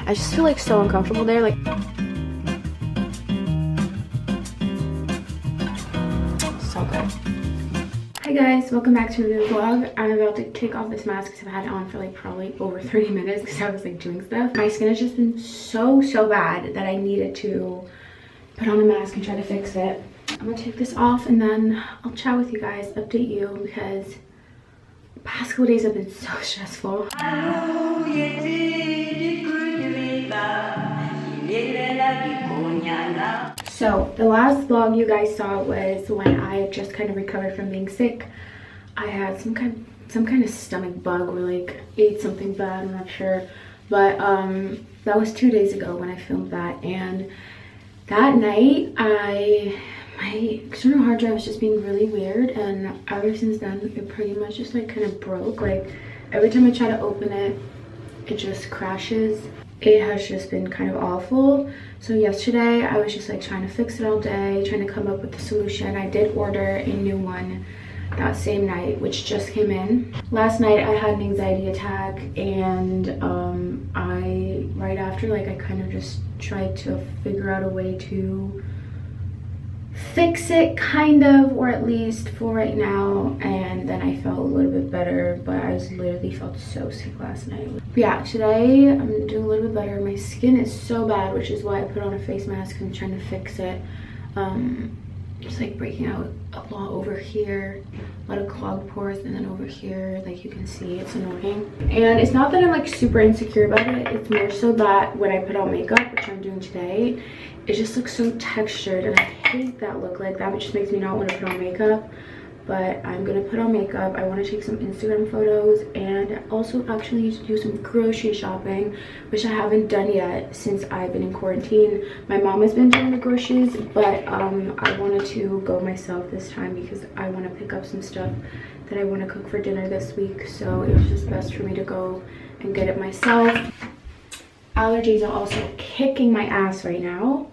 I just feel like so uncomfortable there. Like, so good. Hi guys, welcome back to a new vlog. I'm about to take off this mask because I've had it on for like probably over 30 minutes because I was like doing stuff. My skin has just been so bad that I needed to put on a mask and try to fix it. I'm gonna take this off and then I'll chat with you guys, update you, because the past couple days have been so stressful. So the last vlog you guys saw was when I just kind of recovered from being sick. I had some kind of stomach bug, or like ate something bad, I'm not sure, but that was 2 days ago when I filmed that. And that night my external hard drive was just being really weird, and ever since then it pretty much just like kind of broke. Like every time I try to open it, it just crashes. It has just been kind of awful. So yesterday I was just like trying to fix it all day, trying to come up with a solution. I did order a new one that same night, which just came in. Last night I had an anxiety attack, and right after, like, I kind of just tried to figure out a way to fix it, kind of, or at least for right now, and then I felt a little bit better. But I was literally felt so sick last night. But yeah, today I'm doing a little bit better. My skin is so bad, which is why I put on a face mask and trying to fix it. Just like breaking out a lot over here, a lot of clogged pores, and then over here, like you can see, it's annoying. And it's not that I'm like super insecure about it, it's more so that when I put on makeup, which I'm doing today, it just looks so textured, and I hate that look. Like that just makes me not want to put on makeup. But I'm gonna put on makeup. I want to take some Instagram photos and also actually do some grocery shopping, which I haven't done yet since I've been in quarantine. My mom has been doing the groceries, but I wanted to go myself this time because I want to pick up some stuff that I want to cook for dinner this week. So it was just best for me to go and get it myself. Allergies are also kicking my ass right now.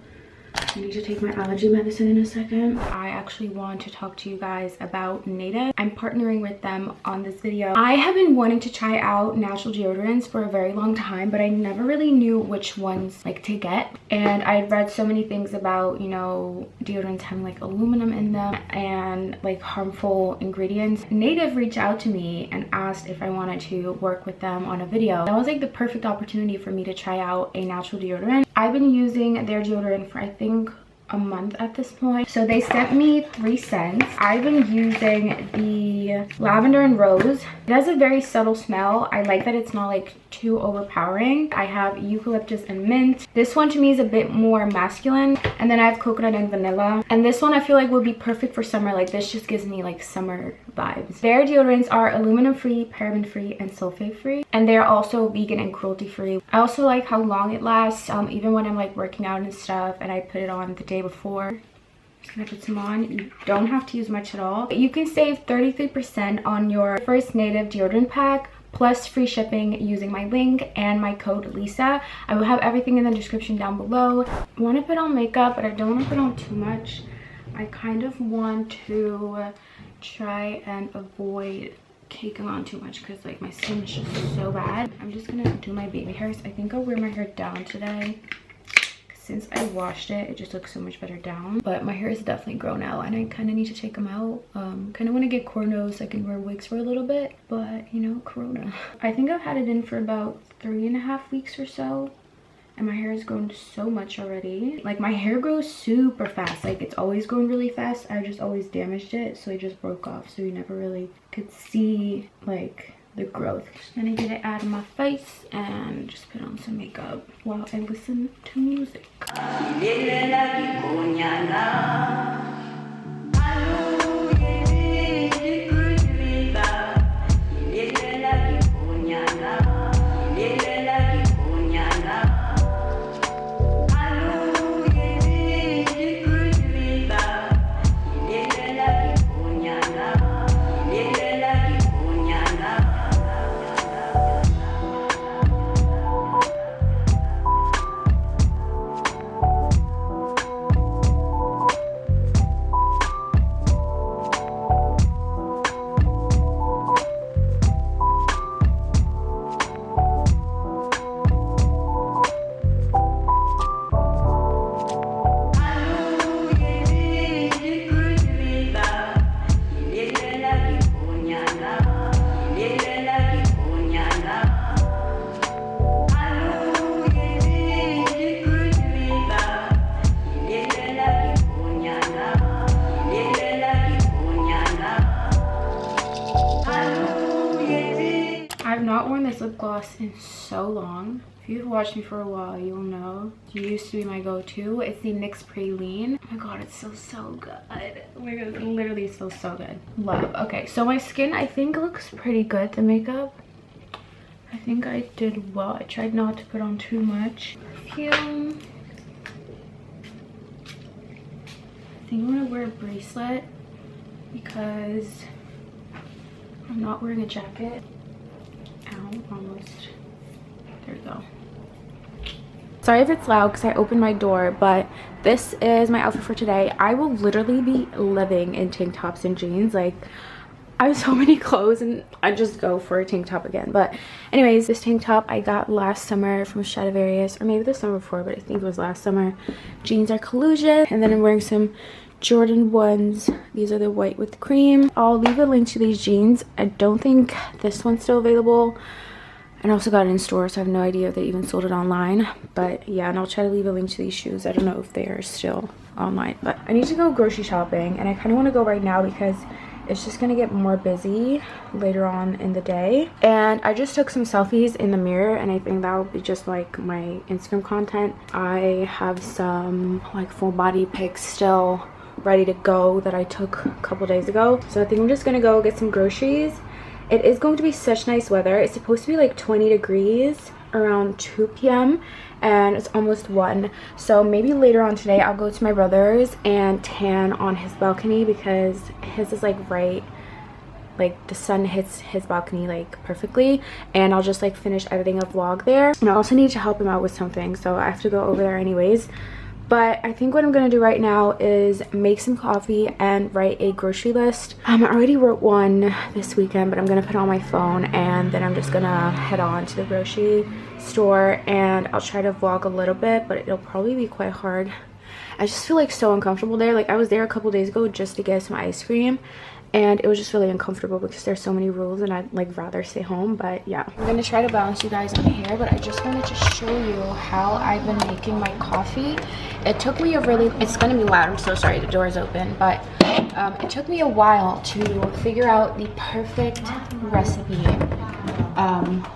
I need to take my allergy medicine in a second. I actually want to talk to you guys about Native. I'm partnering with them on this video. I have been wanting to try out natural deodorants for a very long time, but I never really knew which ones like to get. And I've read so many things about, you know, deodorants having like aluminum in them and like harmful ingredients. Native reached out to me and asked if I wanted to work with them on a video. That was like the perfect opportunity for me to try out a natural deodorant. I've been using their deodorant for I think a month at this point. So they sent me 3 scents. I've been using the lavender and rose. It has a very subtle smell. I like that it's not like too overpowering. I have eucalyptus and mint. This one to me is a bit more masculine. And then I have coconut and vanilla. And this one I feel like would be perfect for summer. Like this just gives me like summer vibes. Their deodorants are aluminum free, paraben free, and sulfate free. And they're also vegan and cruelty free. I also like how long it lasts, even when I'm like working out and stuff and I put it on the day before. Just gonna put some on. You don't have to use much at all. You can save 33% on your first Native deodorant pack plus free shipping using my link and my code Lisa. I will have everything in the description down below. I want to put on makeup, but I don't want to put on too much. I kind of want to try and avoid caking on too much because like my skin is just so bad. I'm just gonna do my baby hairs. I think I'll wear my hair down today. Since I washed it, it just looks so much better down. But my hair is definitely grown out and I kind of need to take them out. Kind of want to get cornrows so I can wear wigs for a little bit. But, you know, corona. I think I've had it in for about 3.5 weeks or so. And my hair has grown so much already. Like, my hair grows super fast. Like, it's always grown really fast. I just always damaged it. So it just broke off. So you never really could see, like, the growth. Just gonna get it out of my face and just put on some makeup while I listen to music. not worn this lip gloss in so long. If you've watched me for a while, you'll know. It used to be my go-to. It's the NYX Praline. Oh my god, it's so good. Oh my god, it literally smells so good. Love. Okay, so my skin, I think, looks pretty good, the makeup. I think I did well. I tried not to put on too much perfume. I think I'm gonna wear a bracelet because I'm not wearing a jacket. Ow, almost. There we go. Sorry if it's loud because I opened my door, but this is my outfit for today. I will literally be living in tank tops and jeans. Like, I have so many clothes and I just go for a tank top again. But anyways, this tank top I got last summer from Stradivarius, or maybe the summer before, but I think it was last summer. Jeans are collusion, and then I'm wearing some Jordan 1s. These are the white with cream. I'll leave a link to these jeans. I don't think this one's still available. And I also got it in store, so I have no idea if they even sold it online. But yeah, and I'll try to leave a link to these shoes. I don't know if they are still online. But I need to go grocery shopping, and I kind of want to go right now because it's just gonna get more busy later on in the day. And I just took some selfies in the mirror, and I think that will be just like my Instagram content. I have some like full body pics still ready to go that I took a couple days ago. So I think I'm just gonna go get some groceries. It is going to be such nice weather. It's supposed to be like 20 degrees around 2 p.m. and it's almost 1. So maybe later on today I'll go to my brother's and tan on his balcony because his is like right, like the sun hits his balcony like perfectly, and I'll just like finish editing a vlog there. And I also need to help him out with something, so I have to go over there anyways. But I think what I'm gonna do right now is make some coffee and write a grocery list. I already wrote one this weekend, but I'm gonna put it on my phone, and then I'm just gonna head on to the grocery store, and I'll try to vlog a little bit, but it'll probably be quite hard. I just feel like so uncomfortable there. Like, I was there a couple days ago just to get some ice cream, and it was just really uncomfortable because there's so many rules and I'd like rather stay home. But yeah, I'm gonna try to balance you guys on here, but I just wanted to show you how I've been making my coffee. It took me a really, it's gonna be loud, I'm so sorry, the door is open, but it took me a while to figure out the perfect recipe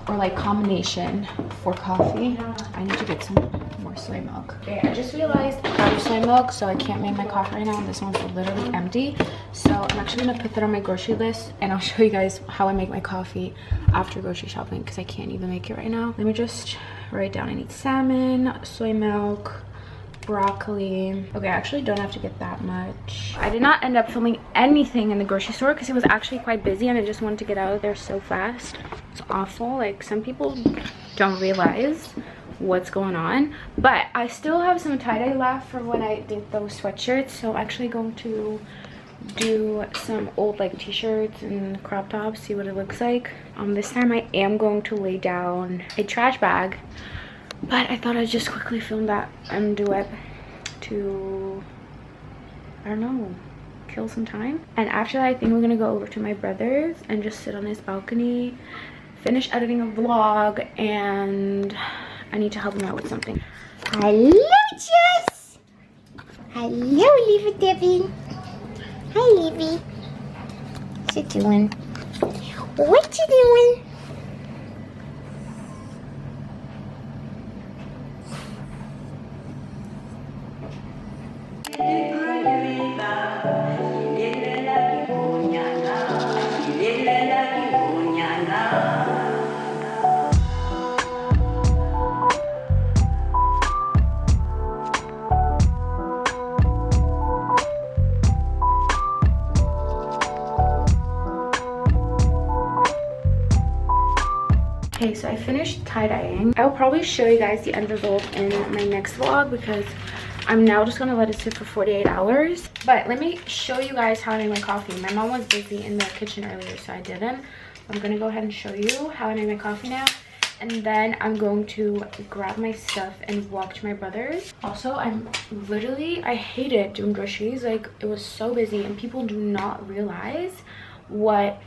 or like combination for coffee. I need to get some more soy milk. Okay, I just realized I have soy milk, so I can't make my coffee right now, and this one's literally empty. So I'm actually gonna put that on my grocery list, and I'll show you guys how I make my coffee after grocery shopping because I can't even make it right now. Let me just write down. I need salmon, soy milk, broccoli. Okay, I actually don't have to get that much. I did not end up filming anything in the grocery store because it was actually quite busy, and I just wanted to get out of there so fast. It's awful. Like, some people don't realize what's going on, but I still have some tie-dye left from when I did those sweatshirts, so I'm actually going to do some old like t-shirts and crop tops, see what it looks like. This time I am going to lay down a trash bag, but I thought I'd just quickly film that and do it to, I don't know, kill some time. And after that, I think we're gonna go over to my brother's and just sit on his balcony, finish editing a vlog, and I need to help him out with something. Hello, Jess. Hello, Leafy Debbie. Hi, Leafy. What you doing? What you doing? Okay, so I finished tie-dyeing. I'll probably show you guys the end result in my next vlog because I'm now just gonna let it sit for 48 hours. But let me show you guys how I make my coffee. My mom was busy in the kitchen earlier, so I didn't. I'm gonna go ahead and show you how I make my coffee now. And then I'm going to grab my stuff and walk to my brother's. Also, I hated doing groceries. Like, it was so busy, and people do not realize what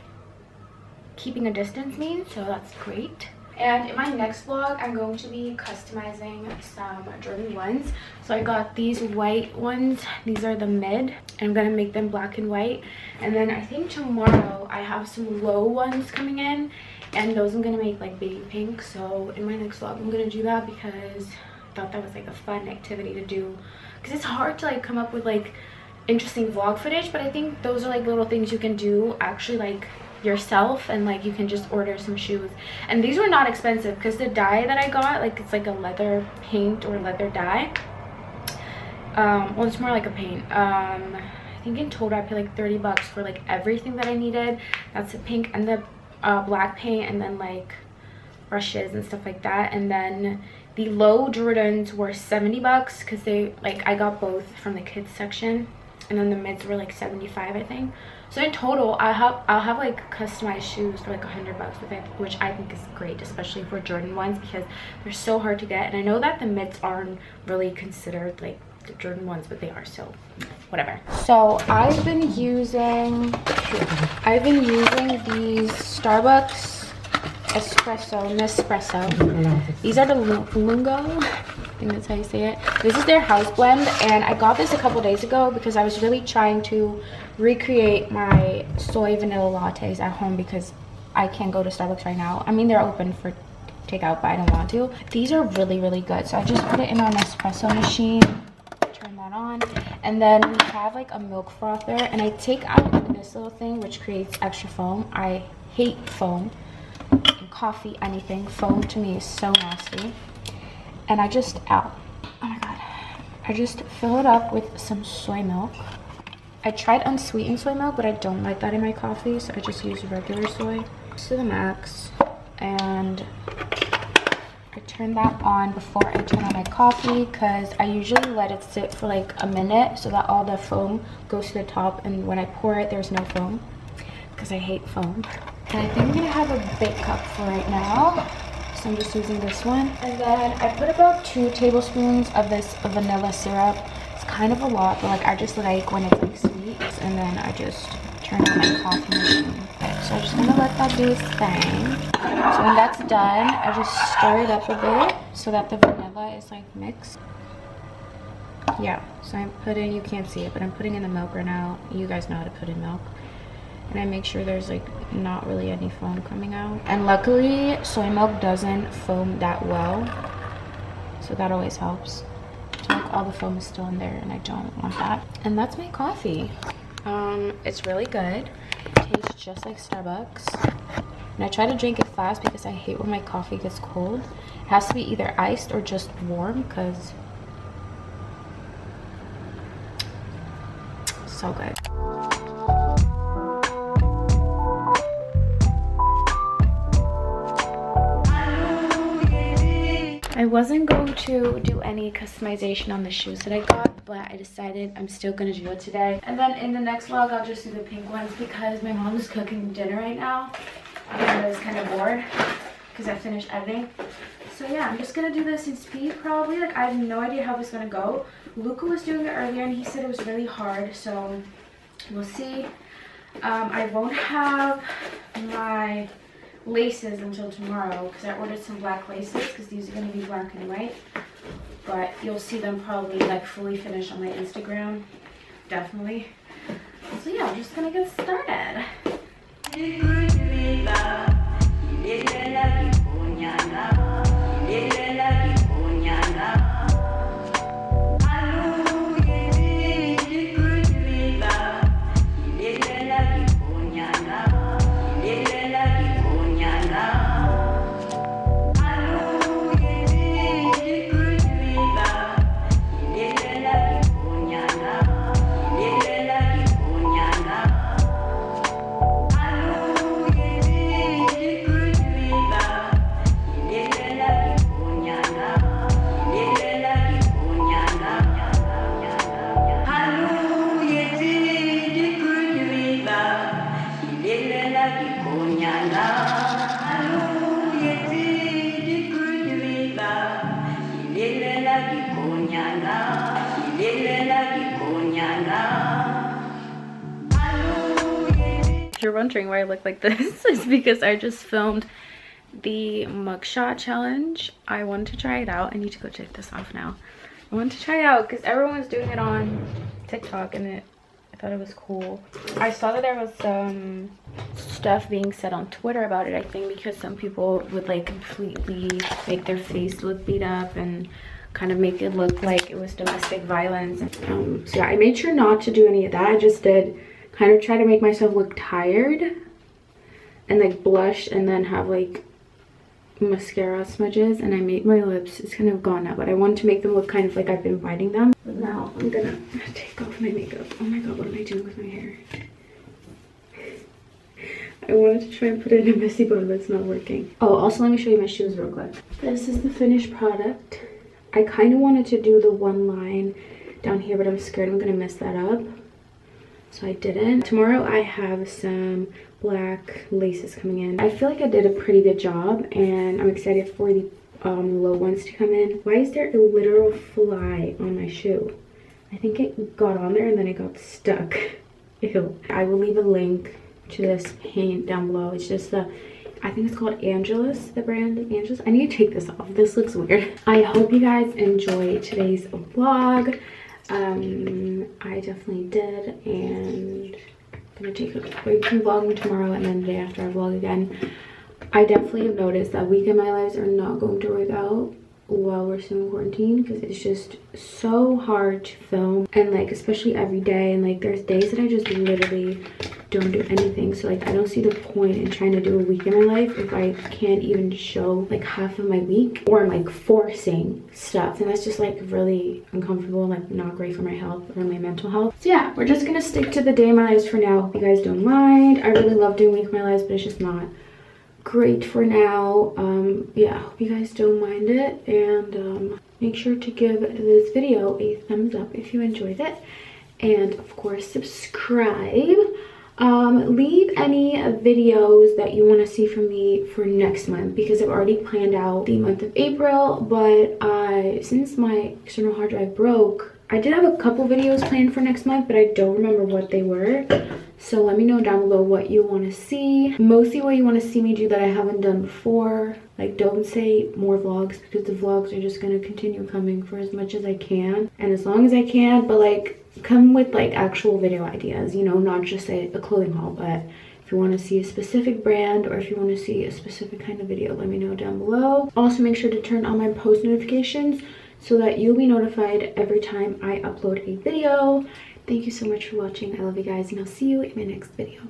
keeping a distance means, so that's great. And in my next vlog, I'm going to be customizing some Jordan 1s. So I got these white ones. These are the mid. I'm going to make them black and white. And then I think tomorrow I have some low ones coming in. And those I'm going to make like baby pink. So in my next vlog, I'm going to do that because I thought that was like a fun activity to do. Because it's hard to like come up with like interesting vlog footage. But I think those are like little things you can do actually like yourself, and like you can just order some shoes. And these were not expensive because the dye that I got, like it's like a leather paint or leather dye. Well, it's more like a paint. I think in total I paid like 30 bucks for like everything that I needed. That's the pink and the black paint, and then like brushes and stuff like that. And then the low Jordans were 70 bucks because they like I got both from the kids section, and then the mids were like 75 I think. So in total I'll have like customized shoes for like 100 bucks with it, which I think is great, especially for Jordan 1s because they're so hard to get. And I know that the mids aren't really considered like the Jordan 1s, but they are, so whatever. So I've been using these Starbucks Nespresso. These are the Lungo, I think that's how you say it. This is their house blend, and I got this a couple days ago because I was really trying to recreate my soy vanilla lattes at home because I can't go to Starbucks right now. I mean, they're open for takeout, but I don't want to. These are really, really good. So I just put it in our Nespresso machine, turn that on, and then we have like a milk frother, and I take out this little thing which creates extra foam. I hate foam in coffee, anything. Foam to me is so nasty. And I just oh my god, I just fill it up with some soy milk. I tried unsweetened soy milk, but I don't like that in my coffee, so I just use regular soy to the max. And I turn that on before I turn on my coffee because I usually let it sit for like a minute so that all the foam goes to the top, and when I pour it there's no foam because I hate foam. And I think I'm gonna have a big cup for right now, so I'm just using this one. And then I put about 2 tablespoons of this vanilla syrup. It's kind of a lot, but like I just like when it's like sweet. And then I just turn on my coffee machine. So I'm just gonna let that do its thing. So when that's done, I just stir it up a bit so that the vanilla is like mixed. Yeah, so I'm putting, you can't see it, but I'm putting in the milk right now. You guys know how to put in milk. And I make sure there's like not really any foam coming out. And luckily, soy milk doesn't foam that well, so that always helps. So like all the foam is still in there, and I don't want that. And that's my coffee. It's really good. It tastes just like Starbucks. And I try to drink it fast because I hate when my coffee gets cold. It has to be either iced or just warm because it's so good. I wasn't going to do any customization on the shoes that I got, but I decided I'm still going to do it today. And then in the next vlog, I'll just do the pink ones because my mom is cooking dinner right now. And I was kind of bored because I finished editing. So yeah, I'm just going to do this in speed probably. Like I have no idea how this is going to go. Luca was doing it earlier and he said it was really hard. So we'll see. I won't have my laces until tomorrow because I ordered some black laces because these are going to be black and white, but you'll see them probably like fully finished on my Instagram, definitely. So yeah, I'm just gonna get started. If you're wondering why I look like this, it's because I just filmed the Mugshot challenge. I wanted to try it out. I need to go check this off now. I wanted to try it out because everyone's doing it on TikTok and I thought it was cool. I saw that there was some stuff being said on Twitter about it, I think, because some people would like completely make their face look beat up and kind of make it look like it was domestic violence. So yeah, I made sure not to do any of that. I just did kind of try to make myself look tired and like blush and then have like mascara smudges, and I made my lips, it's kind of gone now, but I wanted to make them look kind of like I've been biting them. But now I'm gonna take off my makeup. Oh my god, what am I doing with my hair? I wanted to try and put it in a messy bun, but it's not working. Oh, also let me show you my shoes real quick. This is the finished product. I kind of wanted to do the one line down here, but I'm scared I'm gonna mess that up, so I didn't. Tomorrow I have some black laces coming in. I feel like I did a pretty good job, and I'm excited for the low ones to come in. Why is there a literal fly on my shoe? I think it got on there and then it got stuck. Ew. I will leave a link to this paint down below. It's just the, I think it's called Angelus, the brand Angelus. I need to take this off. This looks weird. I hope you guys enjoyed today's vlog. I definitely did, and I'm gonna take a break from vlogging tomorrow, and then the day after I vlog again. I definitely have noticed that week in my lives are not going to work out while we're still in quarantine, because it's just so hard to film, and like especially every day, and like there's days that I just literally don't do anything. So like I don't see the point in trying to do a week in my life if I can't even show like half of my week, or I'm like forcing stuff, and that's just like really uncomfortable and like not great for my health or my mental health. So yeah, we're just gonna stick to the day in my lives for now. If you guys don't mind, I really love doing week in my lives, but it's just not great for now. Yeah, hope you guys don't mind it, and make sure to give this video a thumbs up if you enjoyed it, and of course subscribe. Leave any videos that you want to see from me for next month, because I've already planned out the month of April, but since my external hard drive broke, I did have a couple videos planned for next month, but I don't remember what they were. So let me know down below what you want to see. Mostly what you want to see me do that I haven't done before. Like, don't say more vlogs, because the vlogs are just going to continue coming for as much as I can and as long as I can, but like come with like actual video ideas, you know, not just a clothing haul. But if you want to see a specific brand, or if you want to see a specific kind of video, let me know down below. Also make sure to turn on my post notifications so that you'll be notified every time I upload a video. Thank you so much for watching. I love you guys, and I'll see you in my next video.